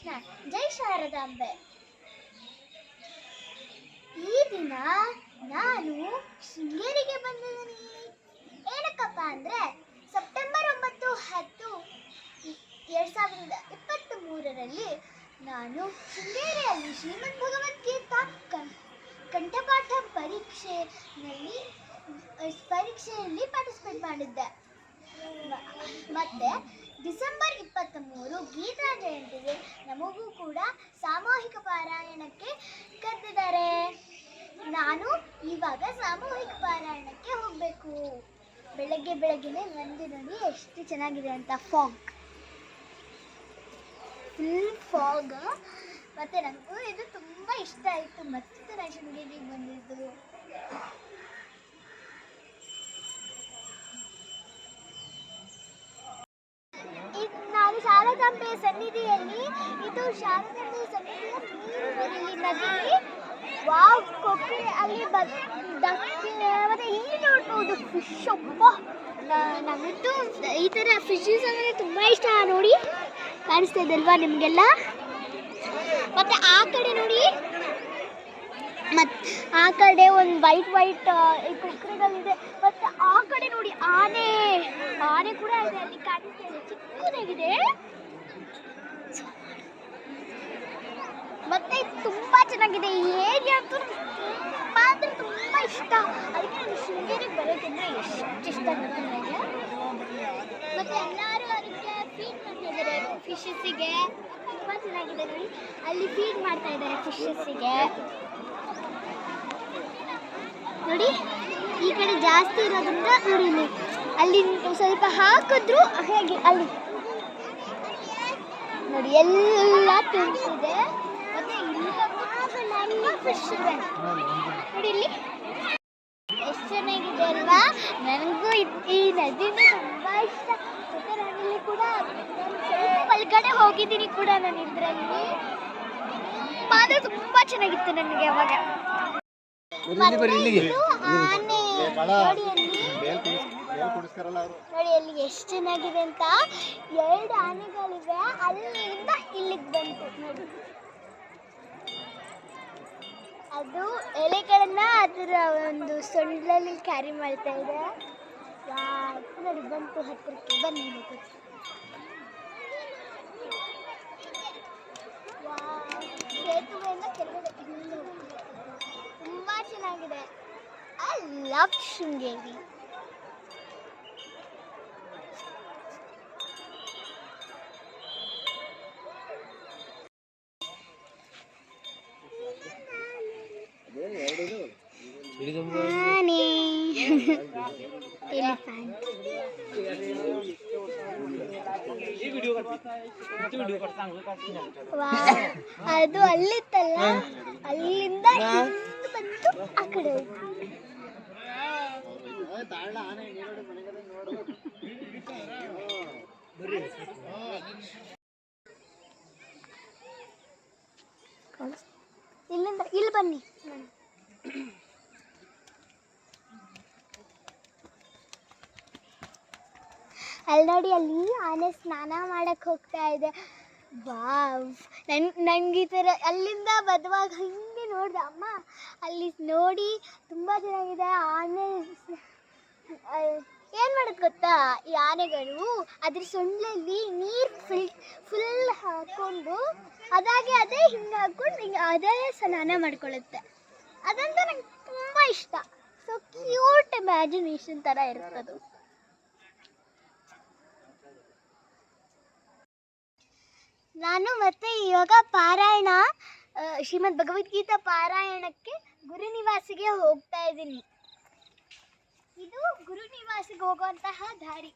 ಕೃಷ್ಣ. ಜೈ ಶಾರದಾಂಬೆ. ಈ ದಿನ ನಾನು ಶೃಂಗೇರಿಗೆ ಬಂದಿದ್ದೀನಿ. ಏನಕ್ಕಪ್ಪ ಅಂದರೆ ಸೆಪ್ಟೆಂಬರ್ 9, 10, 2023ರಲ್ಲಿ ನಾನು ಶೃಂಗೇರಿಯಲ್ಲಿ ಶ್ರೀಮದ್ ಭಗವದ್ಗೀತಾ ಕಂಠಪಾಠ ಪರೀಕ್ಷೆಯಲ್ಲಿ ಪಾರ್ಟಿಸಿಪೇಟ್ ಮಾಡಿದ್ದೆ. ಮತ್ತು ಡಿಸೆಂಬರ್ 23 ಗೀತಾ ಜಯಂತಿಗೆ ನಮಗೂ ಕೂಡ ಸಾಮೂಹಿಕ ಪಾರಾಯಣಕ್ಕೆ ಕರೆದಿದ್ದಾರೆ. ನಾನು ಇವಾಗ ಸಾಮೂಹಿಕ ಪಾರಾಯಣಕ್ಕೆ ಹೋಗಬೇಕು. ಬೆಳಗ್ಗೆನೇ ಬಂದು ನೋಡಿ ಎಷ್ಟು ಚೆನ್ನಾಗಿದೆ ಅಂತ. Full fog. ಮತ್ತು ನನಗೂ ಇದು ತುಂಬ ಇಷ್ಟ ಆಯಿತು. ಮತ್ತು ನಾನು ಶೃಂಗೇರಿಗೆ ಬಂದಿದ್ದು. ನಾನು ಶಾರದಾಂಬೆಯ ಸನ್ನಿಧಿಯಲ್ಲಿ, ಇದು ಶಾರದಾಂಬೆಯ ಸನ್ನಿಧಿಯ ನೀರು ನದಿ. ವಾವ್, ಕೊಕ್ಕರೆ ಅಲ್ಲಿ ಮತ್ತು ಇಲ್ಲಿ ನೋಡ್ಬೋದು ಫಿಶ್. ಒಬ್ಬ ನಮಗಂತೂ ಈ ಥರ ಫಿಶಸ್ ಅಂದರೆ ತುಂಬ ಇಷ್ಟ. ನೋಡಿ, ಕಾಣಿಸ್ತಾ ಇದೆ ಅಲ್ವಾ ನಿಮಗೆಲ್ಲ? ಮತ್ತು ಆ ಕಡೆ ನೋಡಿ, ಮತ್ತು ಆ ಕಡೆ ಒಂದು ವೈಟ್ ಕೊಕ್ಕರೆಗಳಿದೆ. ಮತ್ತು ಆ ಕಡೆ ನೋಡಿ ಆನೆ ಕೂಡ ಇದೆ. ಅಲ್ಲಿ ಕಾಣಿಸ್ತಾ ಇದೆ, ಚಿಕ್ಕದಾಗಿದೆ. ಮತ್ತು ತುಂಬ ಚೆನ್ನಾಗಿದೆ. ಈ ಏರಿಯಾ ಅಂತೂ ತುಂಬ ಇಷ್ಟ. ಅದಕ್ಕೆ ನಾನು ಶೃಂಗೇರಿಗೆ ಬರೋದಂದರೆ ಎಷ್ಟು ಇಷ್ಟ ಆಗುತ್ತೆ ನನಗೆ. ಮತ್ತು ಎಲ್ಲರೂ ಅದಕ್ಕೆ ಫೀಡ್ ಮಾಡ್ತಾಯಿದ್ದಾರೆ ಫಿಶಸ್ಸಿಗೆ. ತುಂಬ ಚೆನ್ನಾಗಿದೆ ನೋಡಿ, ಅಲ್ಲಿ ಫೀಡ್ ಮಾಡ್ತಾ ಇದ್ದಾರೆ ಫಿಶಸ್ಸಿಗೆ. ನೋಡಿ, ಈ ಕಡೆ ಜಾಸ್ತಿ ಇರೋದ್ರಿಂದ ನೋಡಿ, ಅಲ್ಲಿ ಸ್ವಲ್ಪ ಹಾಕಿದ್ರು ಹೇಗೆ ಅಲ್ಲಿ ನೋಡಿ ಎಲ್ಲ ತುಂಬಿಸಿದೆ. ಮತ್ತು ಇಲ್ಲಿ ಫಿಶ್ ಇದೆ ನೋಡಿ, ಇಲ್ಲಿ ಎಷ್ಟು ಚೆನ್ನಾಗಿದೆ ಅಲ್ವಾ? ನನಗೂ ಈ ನದಿನೂ ತುಂಬ ಇಷ್ಟ. ಮತ್ತು ನಾನಲ್ಲಿ ಕೂಡ ಸ್ವಲ್ಪ ಒಳಗಡೆ ಹೋಗಿದ್ದೀನಿ ಕೂಡ ನಾನು ಇದರಲ್ಲಿ. ಆದರೆ ತುಂಬ ಚೆನ್ನಾಗಿತ್ತು ನನಗೆ ಅವಾಗ. ಆನೆ ನೋಡಿ ಅಲ್ಲಿ ಎಷ್ಟು ಚೆನ್ನಾಗಿದೆ ಅಂತ. 2 ಆನೆಗಳಿವೆ. ಅಲ್ಲಿಂದ ಇಲ್ಲಿಗೆ ಬಂತು ನೋಡಿ. ಅದು ಎಲೆಗಳನ್ನ ಅದರ ಒಂದು ಸೊಂಡಲಲ್ಲಿ ಕ್ಯಾರಿ ಮಾಡ್ತಾ ಇದೆ. ನೋಡಿ, ಬಂತು ಹತ್ತಿರಕ್ಕೆ. ಬನ್ನಿ ಸೇತುವೆಯಿಂದ ಕೆಳಗಡೆ ತುಂಬ ಚೆನ್ನಾಗಿದೆ. I love Sringeri. ಆನೆ, ಎಲಿಫೆಂಟ್. ಅದು ಅಲ್ಲಿತ್ತಲ್ಲ, ಅಲ್ಲಿಂದ ಬಂದು ಆ ಕಡೆ ಇಲ್ಲಿಂದ ಇಲ್ಲಿ ಬನ್ನಿ. ಅಲ್ಲಿ ನೋಡಿ, ಅಲ್ಲಿ ಆನೆ ಸ್ನಾನ ಮಾಡಕ್ಕೆ ಹೋಗ್ತಾ ಇದೆ. ವಾವ್, ನಂಗೆ ಈ ಥರ ಅಲ್ಲಿಂದ ಬರುವಾಗ ಹಿಂಗೆ ನೋಡಿದೆ. ಅಮ್ಮ ಅಲ್ಲಿ ನೋಡಿ ತುಂಬ ಚೆನ್ನಾಗಿದೆ. ಆನೆ ಏನು ಮಾಡೋದು ಗೊತ್ತಾ? ಈ ಆನೆಗಳು ಅದ್ರ ಸೊಂಡಲಲ್ಲಿ ನೀರು ಫುಲ್ ಹಾಕ್ಕೊಂಡು ಅದೇ ಹಿಂಗೆ ಹಾಕ್ಕೊಂಡು ಹಿಂಗೆ ಅದೇ ಸ್ನಾನ ಮಾಡ್ಕೊಳ್ಳುತ್ತೆ. ಅದಂತೂ ನಂಗೆ ತುಂಬ ಇಷ್ಟ. ಸೊ ಕ್ಯೂಟ್ ಇಮ್ಯಾಜಿನೇಷನ್ ಥರ ಇರ್ತದು. ನಾನು ಮತ್ತೆ ಇವಾಗ ಶ್ರೀಮದ್ ಭಗವದ್ಗೀತಾ ಪಾರಾಯಣಕ್ಕೆ ಗುರುನಿವಾಸಿಗೆ ಹೋಗ್ತಾ ಇದ್ದೀನಿ. ಇದು ಗುರುನಿವಾಸಿಗೆ ಹೋಗುವಂತಹ ದಾರಿ.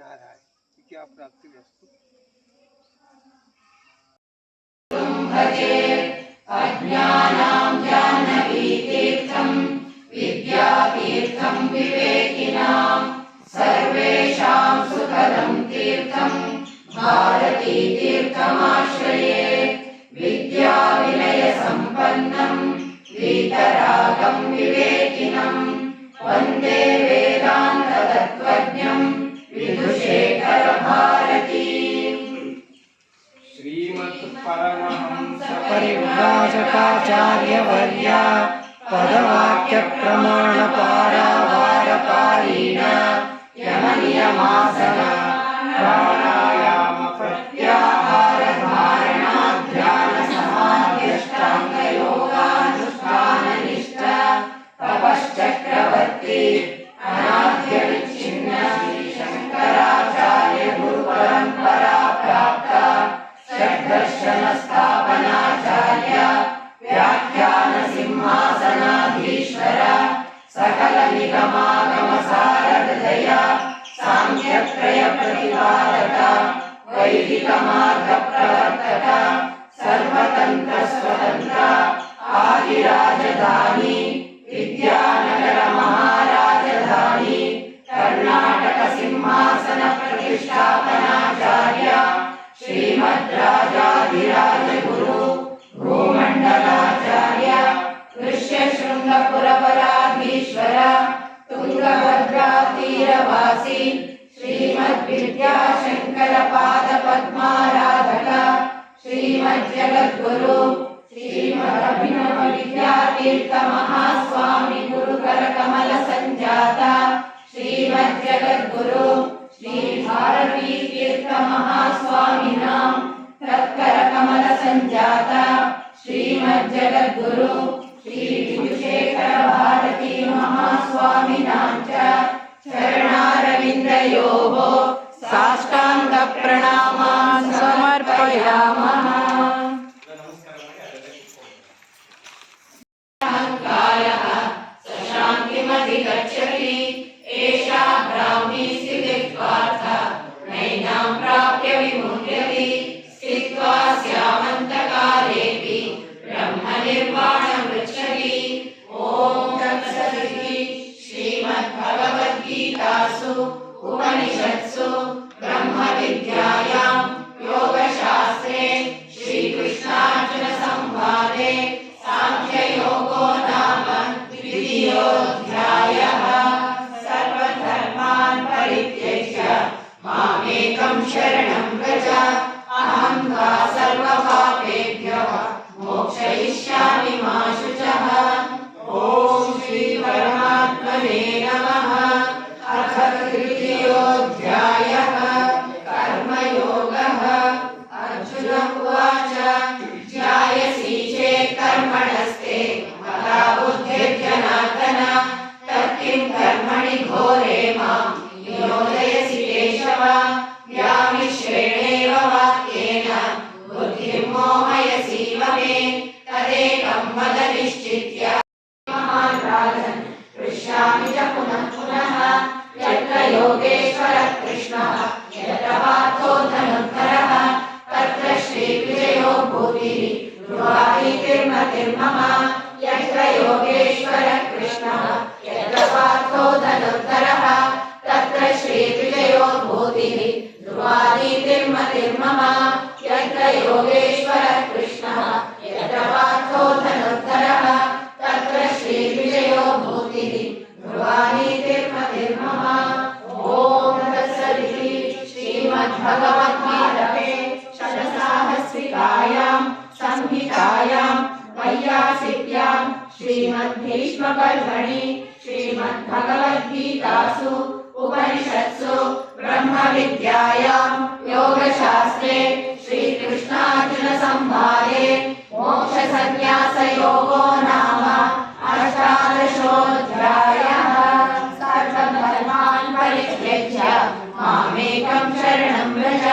नारायण क्या प्राप्ति वस्तु भजे अज्ञानां जाह्नवीतीर्थं विद्यातीर्थं विवेकिनां सर्वेषां सुखदं तीर्थं भारतीतीर्थमाश्रये विद्याविनयसम्पन्नं वीतरागं विवेकिनं वन्दे वेदान्ततत्त्वज्ञं विधुशेखरभारती। श्रीमत्परमहंस परिव्राजकाचार्यवर्य पदवाक्यप्रमाणपारावारकारीण यमनियमासन प्राणायाम प्रत्याहार धारणा ध्यान समाध्यष्टाङ्गयोगानुष्ठाननिष्ठ तपश्चक्रवर्ती अनाद्य विच्छिन्न श्री शंकराचार्य गुरुपरंपरा प्राप्त षड्दर्शन स्थापनाचार्य व्याख्यान सिंहासनाधीश्वर सकल निगमागम सारहृदय सांख्यत्रय प्रतिपादक वैदिक मार्ग प्रवर्तक सर्वतंत्र स्वतंत्र आदिराजधानी विद्यानगर महाराजधानी कर्नाटक सिंहासन प्रतिष्ठापनाचार्य श्रीमद्राजाधिराज गुरु भूमंडलाचार्य ऋष्यशृंगपुरपराधीश्वर तुंगभद्रा तीरवासी श्रीमद्विद्याशंकर पाद पद्माराधक श्रीमज्जगद्गुरु श्रीमदभिनव विद्यातीर्थ महास्वामी गुरुकर कमल संजाता श्रीमज्जगद्गुरु श्री भारती तीर्थ महास्वामिनां तत्कर कमल संजाता श्रीमज्जगद्गुरु श्री विधुशेखर भारती महास्वामिनां च चरणारविन्दयोः साष्टांग प्रणामान् समर्पयामः। अहंकारः सशान्तिमधिगच्छति एषा ब्राह्मी स्थितिर्वार्थ नैनां प्राप्य विमुह्यति स्थित्वा स्यामन्तकालेऽपि ब्रह्मनिर्वाणमृच्छति। ॐ तत्सदिति श्रीमद्भगवद्गीतासु उपनिषत्सु ब्रह्मविद्यायां योगशास्त्रे श्रीकृष्णार्जुनसंवादे सांख्ययोगो नाम द्वितीयोऽध्यायः। सर्वधर्मान् परित्यज्य मामेकं शरणं व्रज अहं त्वा सर्वपापेभ्यः मोक्षयिष्यामि मा शुचः। ॐ श्री परमात्मने नमः। अथ तृतीयोऽध्यायः कर्मयोगः। अर्जुन उवाच ध्यायसि चेत् कर्मणस्ते मता बुद्धिर्जनार्दन तत्किं कर्मणि घोरे मां नियोजयसि केशव। व्यामिश्रेणेव वाक्येन बुद्धिं मोहयसीव मे तदेकं वद निश्चित्य। महान् राजन् पृच्छामि च पुनः पुनः यत्र योगेश्वरः कृष्णः यत्र पार्थो धनुर्धरः तत्र श्रीविजयो भूतिः ध्रुवादितिर्मतिर्मम। यत्र योगेश्वरः कृष्णः यत्र पार्थो धनुर्धरः तत्र श्रीविजयो भूतिः ध्रुवादितिर्मतिर्मम। यत्र योगेश्वरः कृष्णः यत्र पार्थो धनुर्धरः तत्र श्रीविजयो भूतिः ध्रुवादितिर्मतिर्मम। ॐ तत्सदिति श्रीमद्भगवद्गीतासु षट्साहस्रिकायां संहितायां वैयासिक्यां श्रीमद्भीष्मपर्वणि श्रीमद्भगवद्गीतासु उपनिषत्सु ब्रह्मविद्यायां योगशास्त्रे श्रीकृष्णार्जुनसंवादे मोक्षसंन्यासयोगो नाम अष्टादशोऽध्यायः। सर्वधर्मान् परित्यज्य मामेकं शरणं व्रज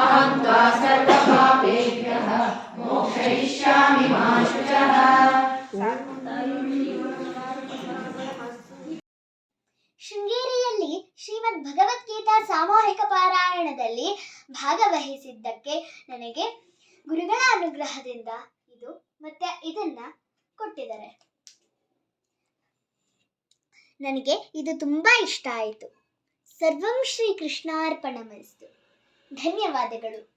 अहं त्वा सर्वपापेभ्यः मोक्षयिष्यामि मा शुचः। ಶೃಂಗೇರಿಯಲ್ಲಿ ಶ್ರೀಮದ್ ಭಗವದ್ಗೀತಾ ಸಾಮೂಹಿಕ ಪಾರಾಯಣದಲ್ಲಿ ಭಾಗವಹಿಸಿದ್ದಕ್ಕೆ ನನಗೆ ಗುರುಗಳ ಅನುಗ್ರಹದಿಂದ ಇದು ಮತ್ತೆ ಇದನ್ನ ಕೊಟ್ಟಿದ್ದಾರೆ. ನನಗೆ ಇದು ತುಂಬಾ ಇಷ್ಟ ಆಯಿತು. ಸರ್ವಂ ಶ್ರೀ ಕೃಷ್ಣಾರ್ಪಣಮಸ್ತು. ಧನ್ಯವಾದಗಳು.